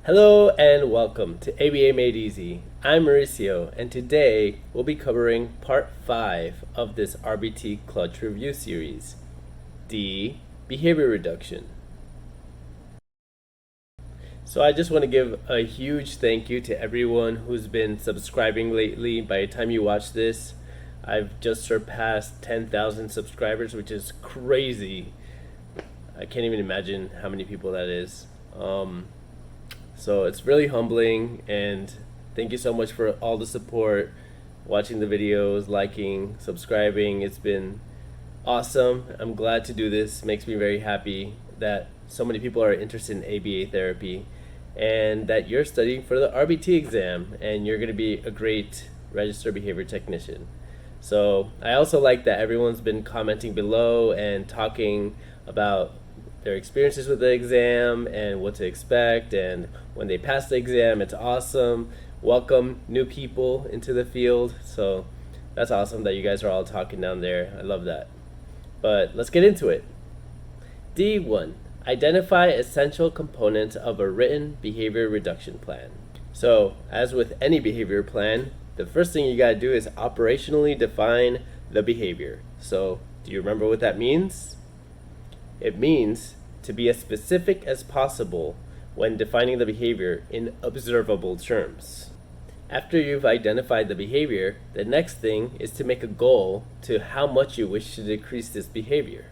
Hello and welcome to ABA Made Easy. I'm Mauricio, and today we'll be covering part 5 of this RBT clutch review series, D, behavior reduction. So I just want to give a huge thank you to everyone who's been subscribing lately. By the time you watch this, I've just surpassed 10,000 subscribers, which is crazy. I can't even imagine how many people that is. So it's really humbling, and thank you so much for all the support, watching the videos, liking, subscribing. It's been awesome. I'm glad to do this. Makes me very happy that so many people are interested in ABA therapy and that you're studying for the RBT exam and you're going to be a great registered behavior technician. So I also like that everyone's been commenting below and talking about their experiences with the exam and what to expect, and when they pass the exam, it's awesome. Welcome new people into the field. So that's awesome that you guys are all talking down there. I love that. But let's get into it. D1, identify essential components of a written behavior reduction plan. So as with any behavior plan, the first thing you gotta do is operationally define the behavior. So do you remember what that means? It means to be as specific as possible when defining the behavior in observable terms. After you've identified the behavior, the next thing is to make a goal to how much you wish to decrease this behavior.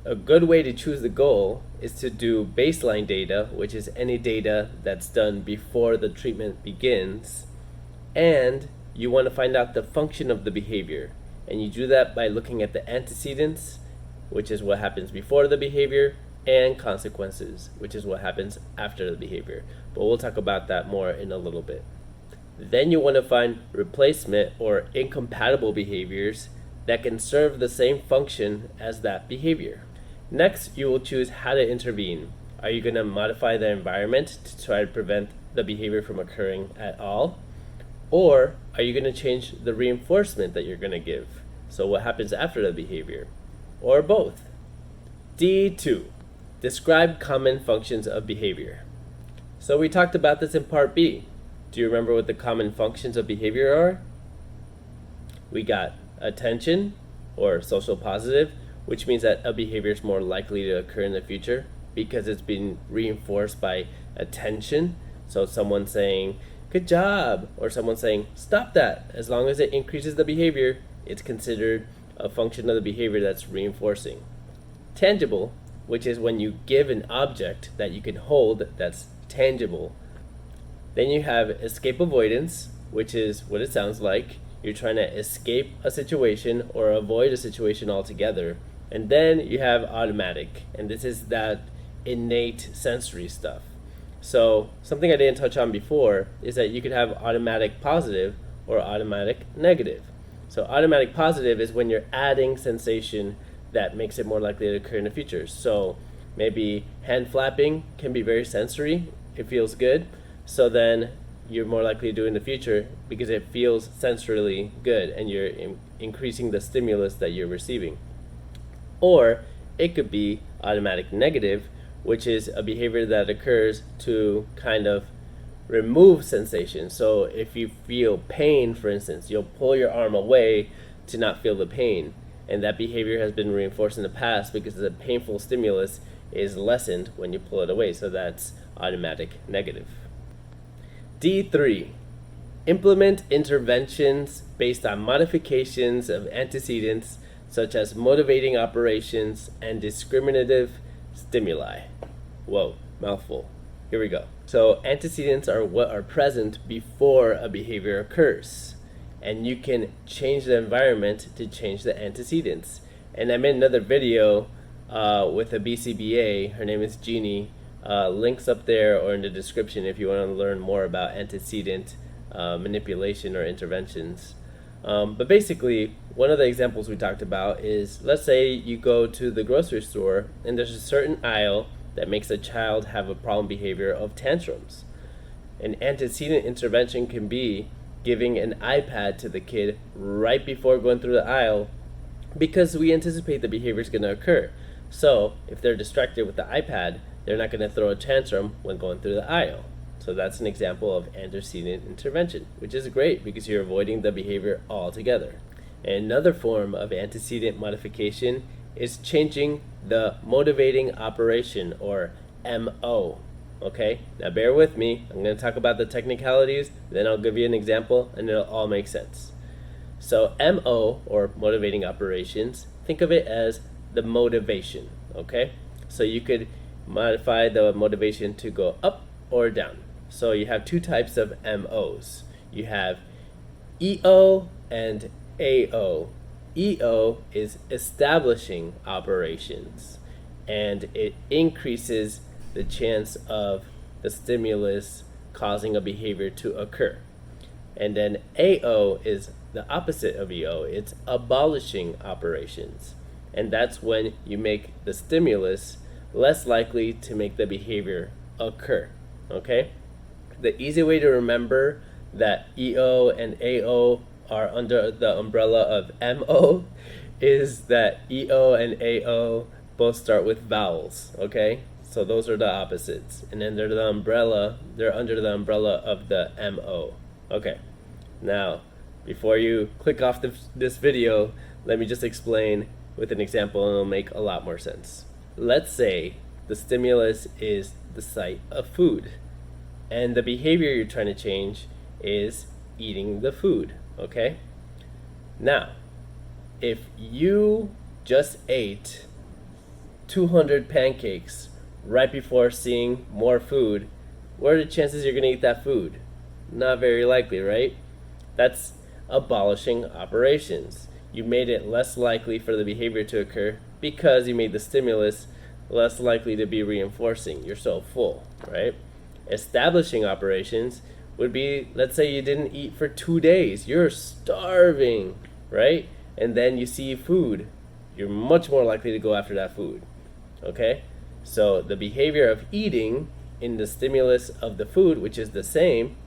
A good way to choose the goal is to do baseline data, which is any data that's done before the treatment begins, and you want to find out the function of the behavior. And you do that by looking at the antecedents, which is what happens before the behavior, and consequences, which is what happens after the behavior. But we'll talk about that more in a little bit. Then you want to find replacement or incompatible behaviors that can serve the same function as that behavior. Next, you will choose how to intervene. Are you going to modify the environment to try to prevent the behavior from occurring at all? Or are you going to change the reinforcement that you're going to give? So what happens after the behavior? Or both? D2, describe common functions of behavior. So we talked about this in part B. Do you remember what the common functions of behavior are? We got attention, or social positive, which means that a behavior is more likely to occur in the future because it's been reinforced by attention. So someone saying, good job, or someone saying, stop that. As long as it increases the behavior, it's considered a function of the behavior that's reinforcing. Tangible, which is when you give an object that you can hold that's tangible. Then you have escape avoidance, which is what it sounds like. You're trying to escape a situation or avoid a situation altogether. And then you have automatic, and this is that innate sensory stuff. So something I didn't touch on before is that you could have automatic positive or automatic negative. So automatic positive is when you're adding sensation that makes it more likely to occur in the future. So maybe hand flapping can be very sensory. It feels good. So then you're more likely to do it in the future because it feels sensorily good and you're increasing the stimulus that you're receiving. Or it could be automatic negative, which is a behavior that occurs to kind of remove sensation. So if you feel pain, for instance, you'll pull your arm away to not feel the pain. And that behavior has been reinforced in the past because the painful stimulus is lessened when you pull it away. So that's automatic negative. D3, implement interventions based on modifications of antecedents such as motivating operations and discriminative stimuli. Whoa, mouthful. Here we go. So antecedents are what are present before a behavior occurs. And you can change the environment to change the antecedents. And I made another video with a BCBA. Her name is Jeannie. Links up there or in the description if you want to learn more about antecedent manipulation or interventions. But basically, one of the examples we talked about is, let's say you go to the grocery store and there's a certain aisle that makes a child have a problem behavior of tantrums. An antecedent intervention can be giving an iPad to the kid right before going through the aisle because we anticipate the behavior is going to occur. So if they're distracted with the iPad, they're not going to throw a tantrum when going through the aisle. So that's an example of antecedent intervention, which is great because you're avoiding the behavior altogether. And another form of antecedent modification is changing the motivating operation, or MO. Okay, now bear with me. I'm going to talk about the technicalities, then I'll give you an example, and it'll all make sense. So MO, or motivating operations, think of it as the motivation. Okay, so you could modify the motivation to go up or down. So you have two types of MOs. You have EO and AO. EO is establishing operations, and it increases the chance of the stimulus causing a behavior to occur. And then AO is the opposite of EO. It's abolishing operations. And that's when you make the stimulus less likely to make the behavior occur. Okay? The easy way to remember that EO and AO are under the umbrella of MO is that EO and AO both start with vowels. Okay? So those are the opposites. And then they're under the umbrella of the MO. Okay. Now, before you click off this video, let me just explain with an example, and it'll make a lot more sense. Let's say the stimulus is the sight of food, and the behavior you're trying to change is eating the food. Okay? Now, if you just ate 200 pancakes right before seeing more food, what are the chances you're going to eat that food? Not very likely, right? That's abolishing operations. You made it less likely for the behavior to occur because you made the stimulus less likely to be reinforcing. You're so full, right? Establishing operations would be, let's say you didn't eat for 2 days. You're starving, right? And then you see food. You're much more likely to go after that food, okay? So the behavior of eating in the stimulus of the food, which is the same,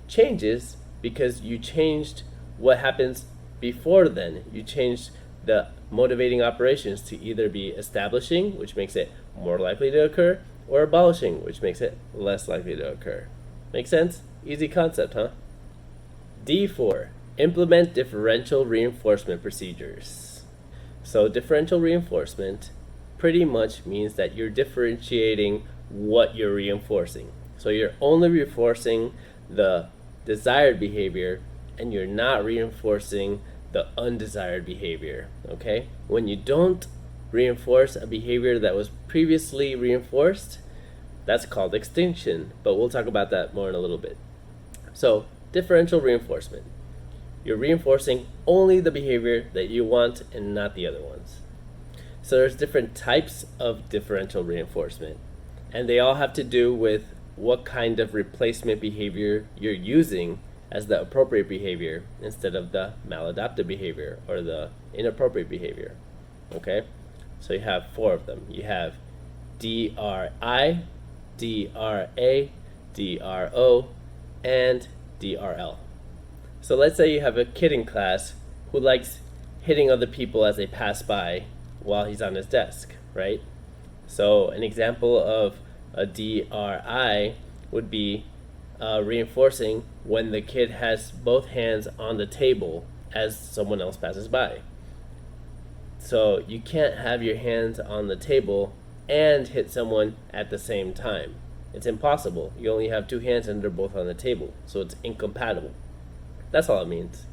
changes because you changed what happens before then. You changed the motivating operations to either be establishing, which makes it more likely to occur, or abolishing, which makes it less likely to occur. Make sense? Easy concept, huh? D4, implement differential reinforcement procedures. So differential reinforcement pretty much means that you're differentiating what you're reinforcing. So you're only reinforcing the desired behavior, and you're not reinforcing the undesired behavior. Okay? When you don't reinforce a behavior that was previously reinforced, that's called extinction, but we'll talk about that more in a little bit. So differential reinforcement, you're reinforcing only the behavior that you want and not the other ones. So there's different types of differential reinforcement, and they all have to do with what kind of replacement behavior you're using as the appropriate behavior instead of the maladaptive behavior or the inappropriate behavior. Okay? So you have 4 of them. You have DRI, DRA, DRO, and DRL. So let's say you have a kid in class who likes hitting other people as they pass by while he's on his desk, right? So an example of a DRI would be reinforcing when the kid has both hands on the table as someone else passes by. So you can't have your hands on the table and hit someone at the same time. It's impossible. You only have 2 hands and they're both on the table, so it's incompatible. That's all it means.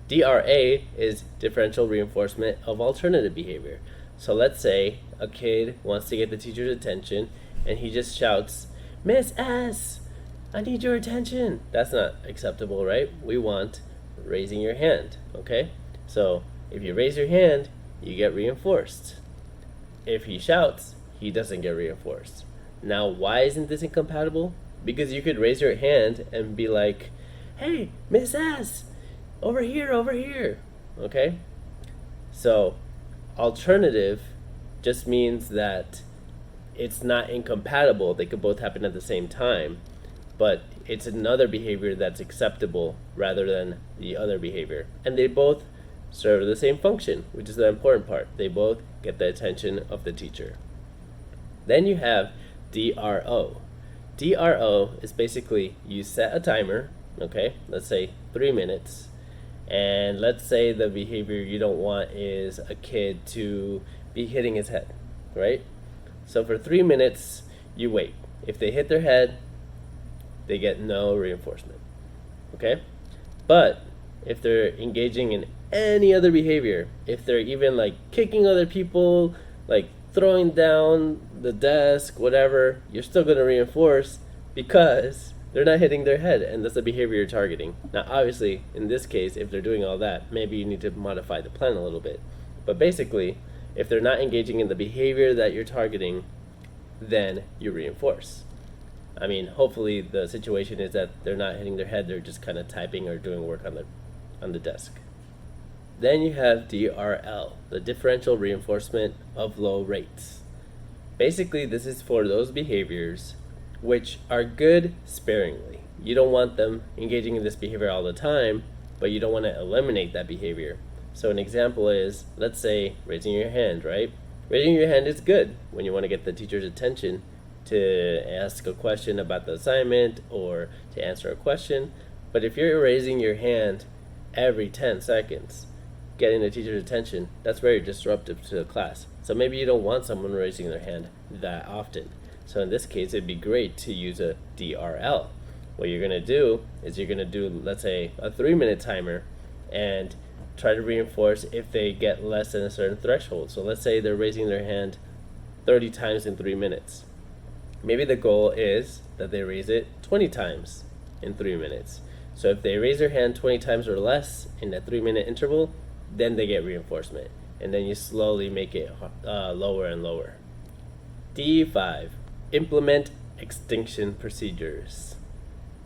DRA is differential reinforcement of alternative behavior. So let's say a kid wants to get the teacher's attention and he just shouts, "Miss S, I need your attention." That's not acceptable, right? We want raising your hand, okay? So if you raise your hand, you get reinforced. If he shouts, he doesn't get reinforced. Now, why isn't this incompatible? Because you could raise your hand and be like, "Hey, Miss S, over here, okay? So alternative just means that it's not incompatible. They could both happen at the same time, but it's another behavior that's acceptable rather than the other behavior. And they both serve the same function, which is the important part. They both get the attention of the teacher. Then you have DRO. DRO is basically you set a timer, okay? Let's say 3 minutes. And let's say the behavior you don't want is a kid to be hitting his head, right? So for 3 minutes, you wait. If they hit their head, they get no reinforcement, okay? But if they're engaging in any other behavior, if they're even like kicking other people, like throwing down the desk, whatever, you're still going to reinforce because they're not hitting their head, and that's the behavior you're targeting. Now, obviously, in this case, if they're doing all that, maybe you need to modify the plan a little bit. But basically, if they're not engaging in the behavior that you're targeting, then you reinforce. I mean, hopefully the situation is that they're not hitting their head, they're just kind of typing or doing work on the desk. Then you have DRL, the differential reinforcement of low rates. Basically, this is for those behaviors which are good sparingly. You don't want them engaging in this behavior all the time, but you don't want to eliminate that behavior. So an example is, let's say, raising your hand, right? Raising your hand is good when you want to get the teacher's attention to ask a question about the assignment or to answer a question. But if you're raising your hand every 10 seconds, getting the teacher's attention, that's very disruptive to the class. So maybe you don't want someone raising their hand that often. So in this case, it'd be great to use a DRL. What you're going to do is you're going to do, let's say, a 3-minute timer and try to reinforce if they get less than a certain threshold. So let's say they're raising their hand 30 times in 3 minutes. Maybe the goal is that they raise it 20 times in 3 minutes. So if they raise their hand 20 times or less in that 3-minute interval, then they get reinforcement. And then you slowly make it lower and lower. D5, implement extinction procedures.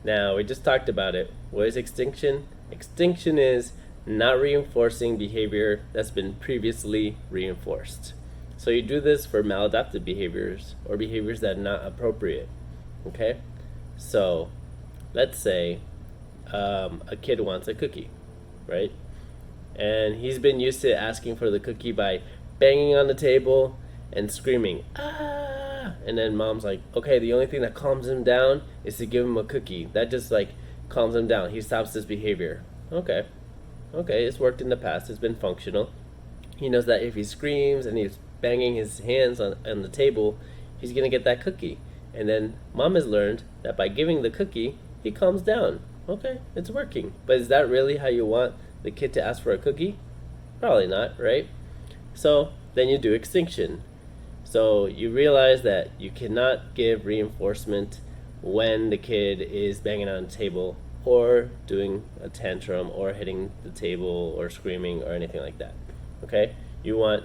Now, we just talked about it. What is extinction? Extinction is not reinforcing behavior that's been previously reinforced. So you do this for maladaptive behaviors or behaviors that are not appropriate. Okay? So, let's say a kid wants a cookie, right? And he's been used to asking for the cookie by banging on the table and screaming, ah! And then mom's like, okay, the only thing that calms him down is to give him a cookie. That just like calms him down. He stops this behavior. Okay, it's worked in the past. It's been functional. He knows that if he screams and he's banging his hands on the table, he's going to get that cookie. And then mom has learned that by giving the cookie, he calms down. Okay, it's working. But is that really how you want the kid to ask for a cookie? Probably not, right? So then you do extinction. So you realize that you cannot give reinforcement when the kid is banging on the table or doing a tantrum or hitting the table or screaming or anything like that. Okay? You want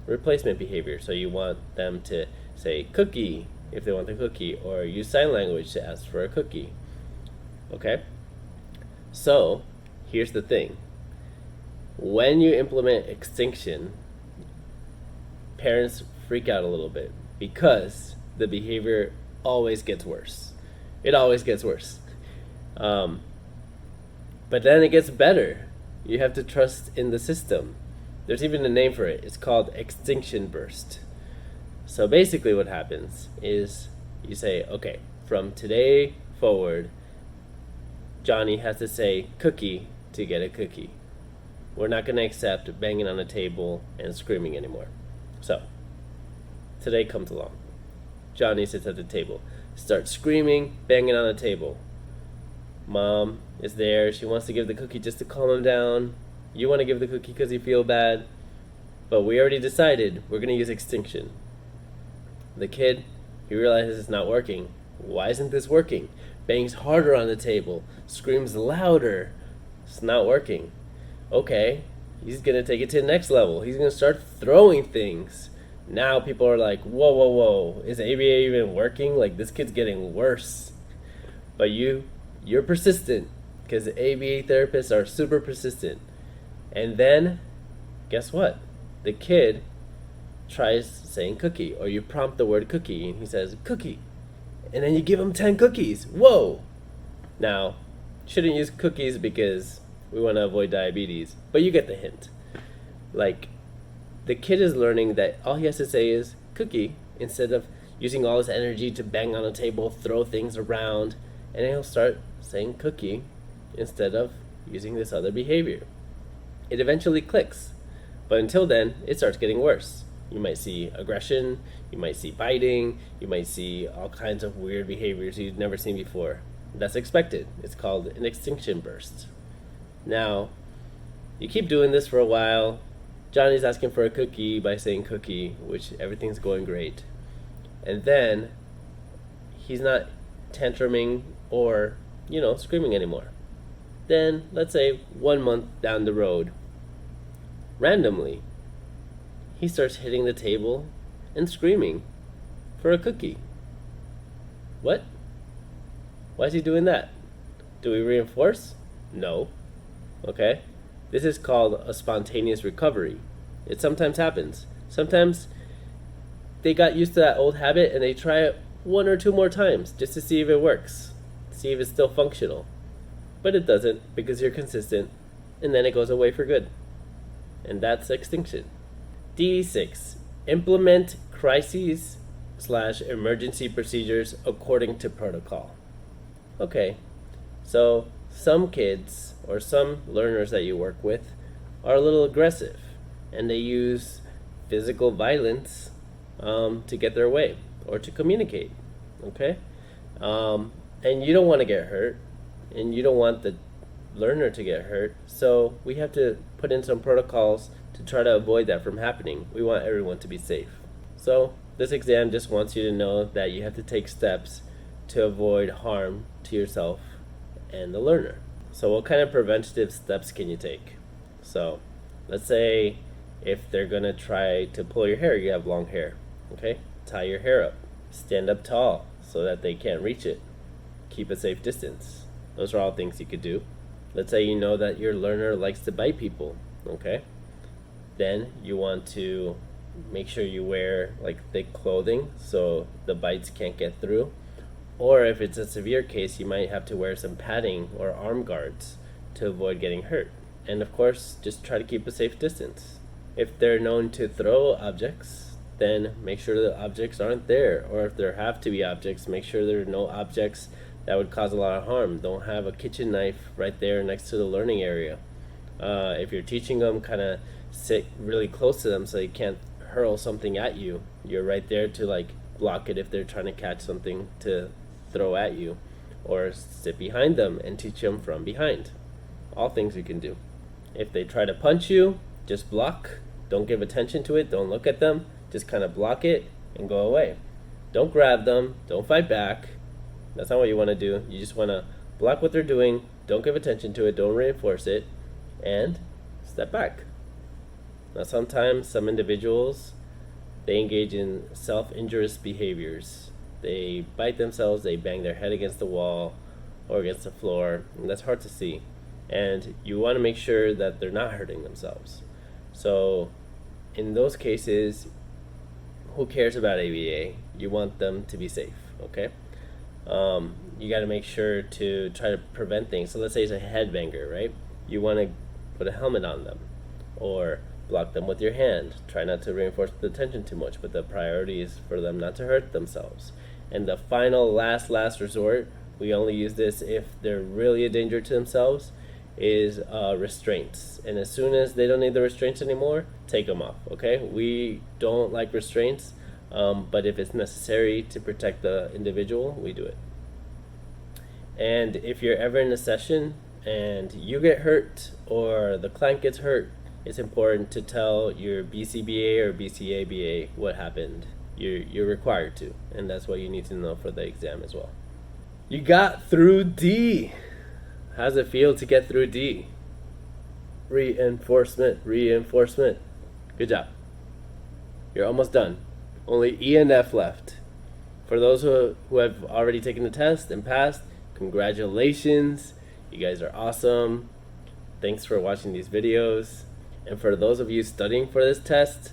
replacement behavior. So you want them to say cookie if they want the cookie, or use sign language to ask for a cookie. Okay? So here's the thing. When you implement extinction, parents freak out a little bit because the behavior always gets worse. It always gets worse. But then it gets better. You have to trust in the system. There's even a name for it. It's called extinction burst. So basically what happens is you say, okay, from today forward, Johnny has to say cookie to get a cookie. We're not going to accept banging on a table and screaming anymore. So, today comes along. Johnny sits at the table, starts screaming, banging on the table. Mom is there. She wants to give the cookie just to calm him down. You want to give the cookie because you feel bad. But we already decided we're going to use extinction. The kid, he realizes it's not working. Why isn't this working? Bangs harder on the table, screams louder. It's not working. Okay, he's going to take it to the next level. He's going to start throwing things. Now people are like, whoa, is ABA even working? Like, this kid's getting worse. But you're persistent, because ABA therapists are super persistent. And then, guess what? The kid tries saying cookie, or you prompt the word cookie, and he says, cookie. And then you give him 10 cookies. Whoa! Now, shouldn't use cookies because we want to avoid diabetes, but you get the hint. Like, the kid is learning that all he has to say is cookie instead of using all his energy to bang on a table, throw things around, and he'll start saying cookie instead of using this other behavior. It eventually clicks, but until then, it starts getting worse. You might see aggression, you might see biting, you might see all kinds of weird behaviors you've never seen before. That's expected. It's called an extinction burst. Now, you keep doing this for a while. Johnny's asking for a cookie by saying cookie, which everything's going great. And then he's not tantruming or, screaming anymore. Then, let's say 1 month down the road, randomly, he starts hitting the table and screaming for a cookie. What? Why is he doing that? Do we reinforce? No. Okay? This is called a spontaneous recovery. It sometimes happens. Sometimes they got used to that old habit and they try it 1 or 2 more times just to see if it works, see if it's still functional. But it doesn't because you're consistent, and then it goes away for good. And that's extinction. D6. Implement crises/emergency procedures according to protocol. Okay, so some kids or some learners that you work with are a little aggressive, and they use physical violence to get their way or to communicate. Okay, and you don't want to get hurt, and you don't want the learner to get hurt, so we have to put in some protocols to try to avoid that from happening. We want everyone to be safe. So this exam just wants you to know that you have to take steps to avoid harm to yourself and the learner. So what kind of preventative steps can you take? So let's say if they're gonna try to pull your hair, you have long hair, okay? Tie your hair up. Stand up tall so that they can't reach it. Keep a safe distance. Those are all things you could do. Let's say you know that your learner likes to bite people, okay? Then you want to make sure you wear like thick clothing so the bites can't get through. Or if it's a severe case, you might have to wear some padding or arm guards to avoid getting hurt. And of course, just try to keep a safe distance. If they're known to throw objects, then make sure the objects aren't there. Or if there have to be objects, make sure there are no objects that would cause a lot of harm. Don't have a kitchen knife right there next to the learning area. If you're teaching them, kind of sit really close to them so they can't hurl something at you. You're right there to like block it if they're trying to catch something to throw at you. Or sit behind them and teach them from behind. All things you can do. If they try to punch you, just block. Don't give attention to it. Don't look at them. Just kind of block it and go away. Don't grab them. Don't fight back. That's not what you want to do. You just want to block what they're doing. Don't give attention to it. Don't reinforce it. And step back. Now sometimes some individuals, they engage in self-injurious behaviors. They bite themselves. They bang their head against the wall or against the floor. And that's hard to see. And you want to make sure that they're not hurting themselves. So in those cases, who cares about ABA? You want them to be safe, okay? You got to make sure to try to prevent things. So let's say it's a headbanger, right? You want to put a helmet on them or block them with your hand. Try not to reinforce the tension too much, but the priority is for them not to hurt themselves. And the final last resort, we only use this if they're really a danger to themselves, is restraints. And as soon as they don't need the restraints anymore, take them off, okay? We don't like restraints, but if it's necessary to protect the individual, we do it. And if you're ever in a session and you get hurt or the client gets hurt, it's important to tell your BCBA or BCABA what happened. You're required to, and that's what you need to know for the exam as well. You got through D. How's it feel to get through D? Reinforcement. Good job. You're almost done. Only E and F left. For those who have already taken the test and passed, congratulations. You guys are awesome. Thanks for watching these videos. And for those of you studying for this test,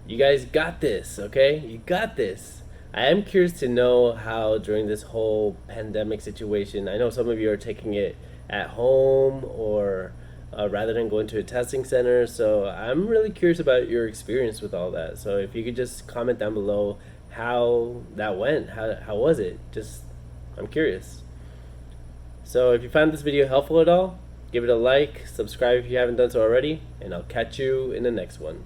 you guys got this, okay? You got this. I am curious to know how during this whole pandemic situation, I know some of you are taking it at home or rather than going to a testing center. So I'm really curious about your experience with all that. So if you could just comment down below how that went. How was it? Just, I'm curious. So if you found this video helpful at all, give it a like, subscribe if you haven't done so already, and I'll catch you in the next one.